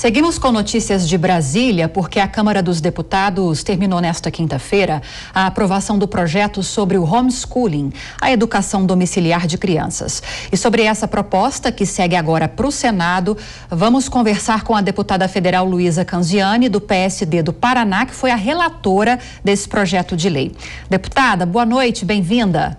Seguimos com notícias de Brasília, porque a Câmara dos Deputados terminou nesta quinta-feira a aprovação do projeto sobre o homeschooling, a educação domiciliar de crianças. E sobre essa proposta, que segue agora para o Senado, vamos conversar com a deputada federal Luísa Canziani, do PSD do Paraná, que foi a relatora desse projeto de lei. Deputada, boa noite, bem-vinda.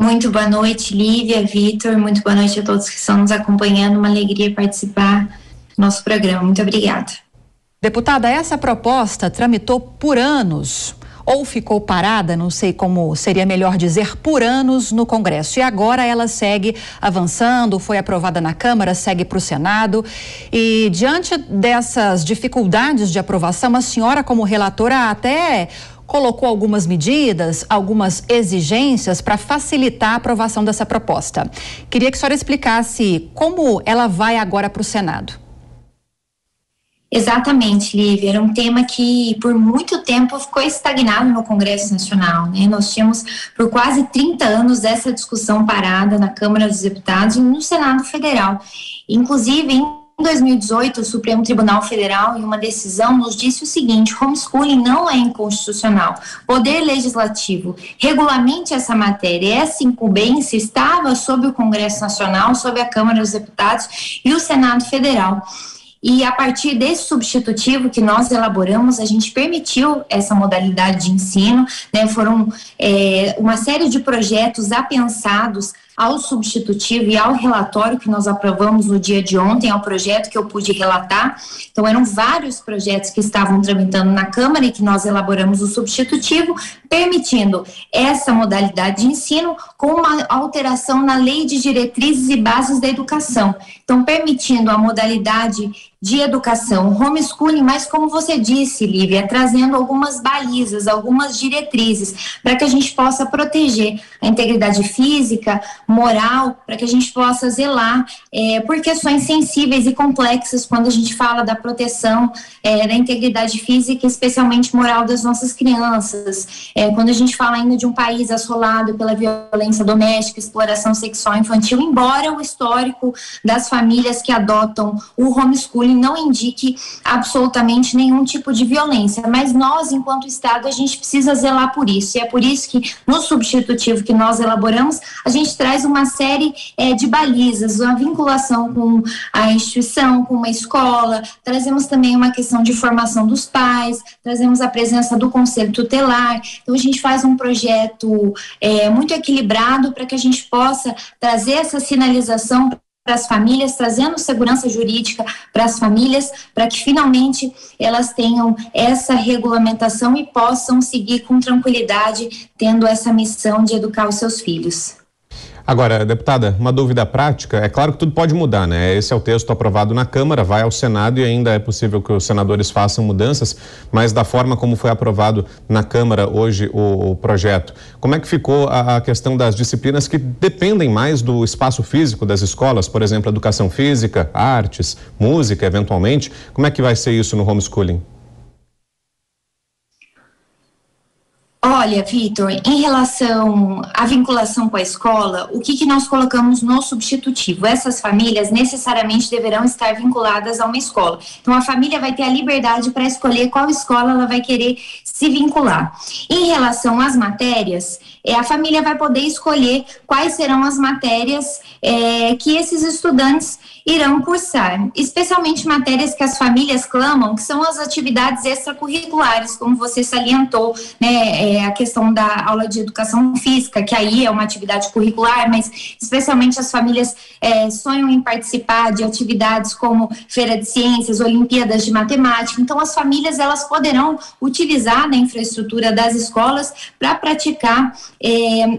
Muito boa noite, Lívia, Vitor, muito boa noite a todos que estão nos acompanhando, uma alegria participar do nosso programa, muito obrigada. Deputada, essa proposta tramitou por anos, ou ficou parada, não sei como seria melhor dizer, por anos no Congresso, e agora ela segue avançando, foi aprovada na Câmara, segue para o Senado, e diante dessas dificuldades de aprovação, a senhora como relatora até colocou algumas medidas, algumas exigências para facilitar a aprovação dessa proposta. Queria que a senhora explicasse como ela vai agora para o Senado. Exatamente, Lívia, era um tema que por muito tempo ficou estagnado no Congresso Nacional, né? Nós tínhamos por quase 30 anos essa discussão parada na Câmara dos Deputados e no Senado Federal. Inclusive, em 2018, o Supremo Tribunal Federal, em uma decisão, nos disse o seguinte: homeschooling não é inconstitucional. Poder Legislativo regulamente essa matéria. Essa incumbência estava sob o Congresso Nacional, sob a Câmara dos Deputados e o Senado Federal. E a partir desse substitutivo que nós elaboramos, a gente permitiu essa modalidade de ensino, né? Foram uma série de projetos apensados ao substitutivo e ao relatório que nós aprovamos no dia de ontem, ao projeto que eu pude relatar. Então, eram vários projetos que estavam tramitando na Câmara e que nós elaboramos o substitutivo, permitindo essa modalidade de ensino com uma alteração na Lei de Diretrizes e Bases da Educação. Então, permitindo a modalidade de educação homeschooling, mas como você disse, Lívia, trazendo algumas balizas, algumas diretrizes, para que a gente possa proteger a integridade física, moral, para que a gente possa zelar por questões sensíveis e complexas quando a gente fala da proteção da integridade física, especialmente moral das nossas crianças. Quando a gente fala ainda de um país assolado pela violência doméstica, exploração sexual infantil, embora o histórico das famílias que adotam o homeschooling não indique absolutamente nenhum tipo de violência, mas nós, enquanto Estado, a gente precisa zelar por isso, e é por isso que no substitutivo que nós elaboramos, a gente traz uma série de balizas, uma vinculação com a instituição, com uma escola, trazemos também uma questão de formação dos pais, trazemos a presença do Conselho Tutelar. Então a gente faz um projeto muito equilibrado para que a gente possa trazer essa sinalização para as famílias, trazendo segurança jurídica para as famílias, para que finalmente elas tenham essa regulamentação e possam seguir com tranquilidade, tendo essa missão de educar os seus filhos. Agora, deputada, uma dúvida prática, é claro que tudo pode mudar, né? Esse é o texto aprovado na Câmara, vai ao Senado e ainda é possível que os senadores façam mudanças, mas da forma como foi aprovado na Câmara hoje o projeto, como é que ficou a questão das disciplinas que dependem mais do espaço físico das escolas, por exemplo, educação física, artes, música, eventualmente, como é que vai ser isso no homeschooling? Olha, Vitor, em relação à vinculação com a escola, o que nós colocamos no substitutivo? Essas famílias necessariamente deverão estar vinculadas a uma escola. Então, a família vai ter a liberdade para escolher qual escola ela vai querer se vincular. Em relação às matérias, a família vai poder escolher quais serão as matérias que esses estudantes irão cursar, especialmente matérias que as famílias clamam, que são as atividades extracurriculares, como você salientou, né, a questão da aula de educação física, que aí é uma atividade curricular, mas especialmente as famílias sonham em participar de atividades como Feira de Ciências, Olimpíadas de Matemática. Então, as famílias, elas poderão utilizar da infraestrutura das escolas para praticar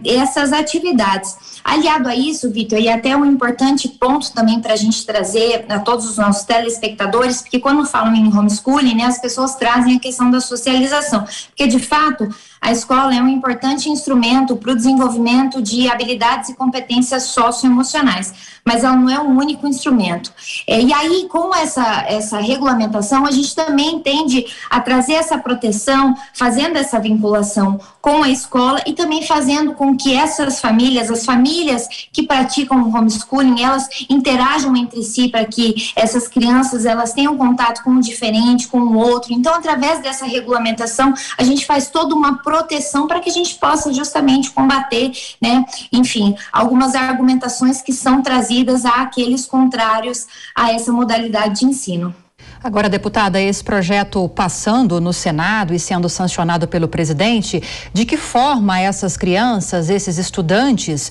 essas atividades. Aliado a isso, Vitor, e até um importante ponto também para a gente trazer a todos os nossos telespectadores, porque quando falam em homeschooling, né, as pessoas trazem a questão da socialização, porque de fato a escola é um importante instrumento para o desenvolvimento de habilidades e competências socioemocionais, mas ela não é o único instrumento. E aí, com essa regulamentação, a gente também tende a trazer essa proteção, fazendo essa vinculação com a escola e também fazendo com que essas famílias, as famílias que praticam o homeschooling, elas interajam entre si para que essas crianças, elas tenham contato com o diferente, com o outro. Então, através dessa regulamentação, a gente faz toda uma proteção para que a gente possa justamente combater, né, enfim, algumas argumentações que são trazidas àqueles contrários a essa modalidade de ensino. Agora, deputada, esse projeto passando no Senado e sendo sancionado pelo presidente, de que forma essas crianças, esses estudantes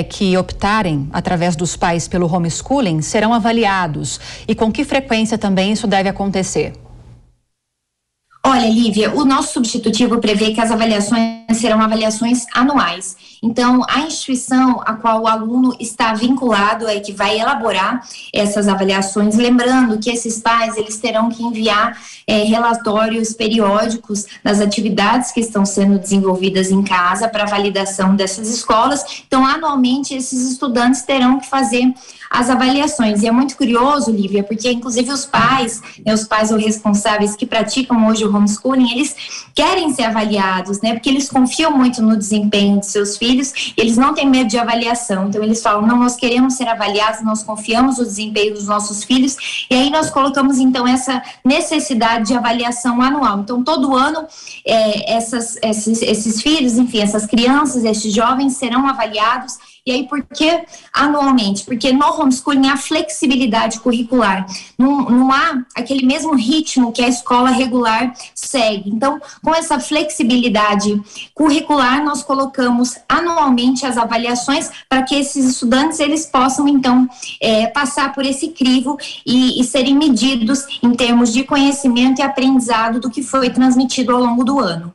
que optarem através dos pais pelo homeschooling serão avaliados? E com que frequência também isso deve acontecer? Olha, Lívia, o nosso substitutivo prevê que as avaliações serão avaliações anuais. Então, a instituição a qual o aluno está vinculado é que vai elaborar essas avaliações, lembrando que esses pais, eles terão que enviar relatórios periódicos das atividades que estão sendo desenvolvidas em casa para validação dessas escolas. Então, anualmente, esses estudantes terão que fazer as avaliações. E é muito curioso, Lívia, porque inclusive os pais ou responsáveis que praticam hoje o homeschooling, eles querem ser avaliados, né? Porque eles confiam muito no desempenho de seus filhos e eles não têm medo de avaliação. Então eles falam, não, nós queremos ser avaliados, nós confiamos no desempenho dos nossos filhos, e aí nós colocamos então essa necessidade de avaliação anual. Então todo ano esses filhos, enfim, essas crianças, esses jovens serão avaliados. E aí, por que anualmente? Porque no homeschooling há flexibilidade curricular. Não há aquele mesmo ritmo que a escola regular segue. Então, com essa flexibilidade curricular, nós colocamos anualmente as avaliações para que esses estudantes, eles possam, então, passar por esse crivo e serem medidos em termos de conhecimento e aprendizado do que foi transmitido ao longo do ano.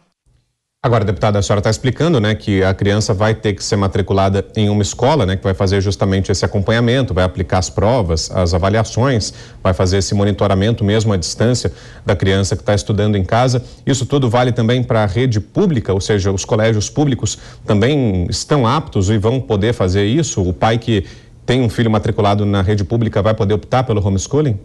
Agora, deputada, a senhora está explicando, né, que a criança vai ter que ser matriculada em uma escola, né, que vai fazer justamente esse acompanhamento, vai aplicar as provas, as avaliações, vai fazer esse monitoramento mesmo à distância da criança que está estudando em casa. Isso tudo vale também para a rede pública, ou seja, os colégios públicos também estão aptos e vão poder fazer isso? O pai que tem um filho matriculado na rede pública vai poder optar pelo homeschooling?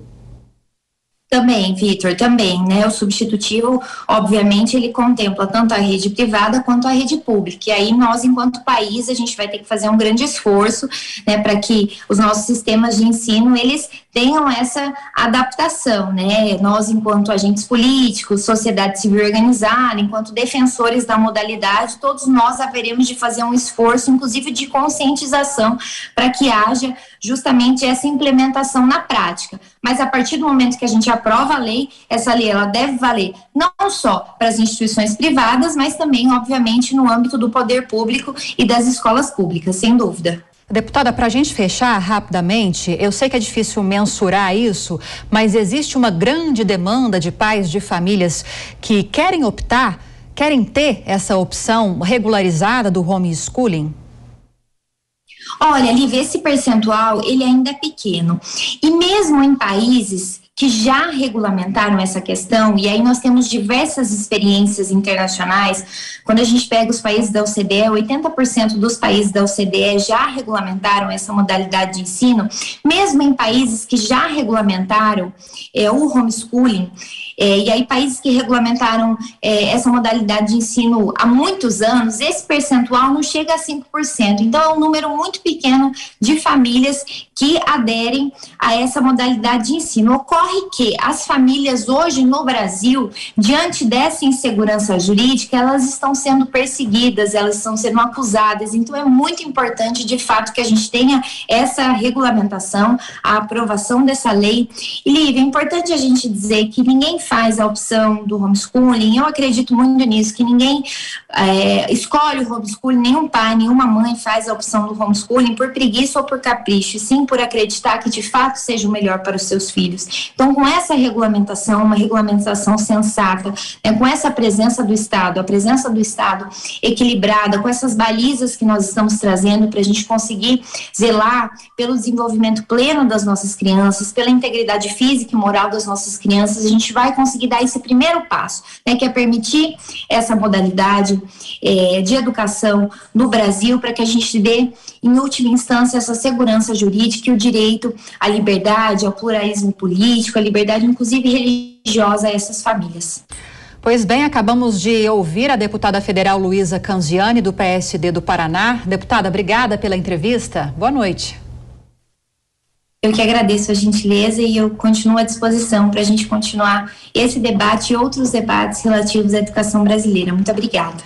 Também, Vitor, também, né? O substitutivo, obviamente, ele contempla tanto a rede privada quanto a rede pública. E aí nós, enquanto país, a gente vai ter que fazer um grande esforço, né, para que os nossos sistemas de ensino, eles tenham essa adaptação, né? Nós, enquanto agentes políticos, sociedade civil organizada, enquanto defensores da modalidade, todos nós haveremos de fazer um esforço, inclusive de conscientização, para que haja justamente essa implementação na prática. Mas a partir do momento que a gente aprova a lei, essa lei ela deve valer não só para as instituições privadas, mas também, obviamente, no âmbito do poder público e das escolas públicas, sem dúvida. Deputada, para a gente fechar rapidamente, eu sei que é difícil mensurar isso, mas existe uma grande demanda de pais de famílias que querem optar, querem ter essa opção regularizada do homeschooling? Olha, Lívia, esse percentual, ele ainda é pequeno. E mesmo em países que já regulamentaram essa questão, e aí nós temos diversas experiências internacionais, quando a gente pega os países da OCDE, 80% dos países da OCDE já regulamentaram essa modalidade de ensino, mesmo em países que já regulamentaram o homeschooling, e aí países que regulamentaram essa modalidade de ensino há muitos anos, esse percentual não chega a 5%, então é um número muito pequeno de famílias que aderem a essa modalidade de ensino. Ocorre que as famílias hoje no Brasil, diante dessa insegurança jurídica, elas estão sendo perseguidas, elas estão sendo acusadas, então é muito importante de fato que a gente tenha essa regulamentação, a aprovação dessa lei. E Lívia, é importante a gente dizer que ninguém faz a opção do homeschooling, eu acredito muito nisso, que ninguém escolhe o homeschooling, nenhum pai, nenhuma mãe faz a opção do homeschooling por preguiça ou por capricho, sim por acreditar que de fato seja o melhor para os seus filhos. Então, com essa regulamentação, uma regulamentação sensata, né, com essa presença do Estado, a presença do Estado equilibrada, com essas balizas que nós estamos trazendo para a gente conseguir zelar pelo desenvolvimento pleno das nossas crianças, pela integridade física e moral das nossas crianças, a gente vai conseguir dar esse primeiro passo, né, que é permitir essa modalidade de educação no Brasil, para que a gente dê, em última instância, essa segurança jurídica e o direito à liberdade, ao pluralismo político, à liberdade, inclusive religiosa, a essas famílias. Pois bem, acabamos de ouvir a deputada federal Luísa Canziani, do PSD do Paraná. Deputada, obrigada pela entrevista. Boa noite. Eu que agradeço a gentileza e eu continuo à disposição para a gente continuar esse debate e outros debates relativos à educação brasileira. Muito obrigada.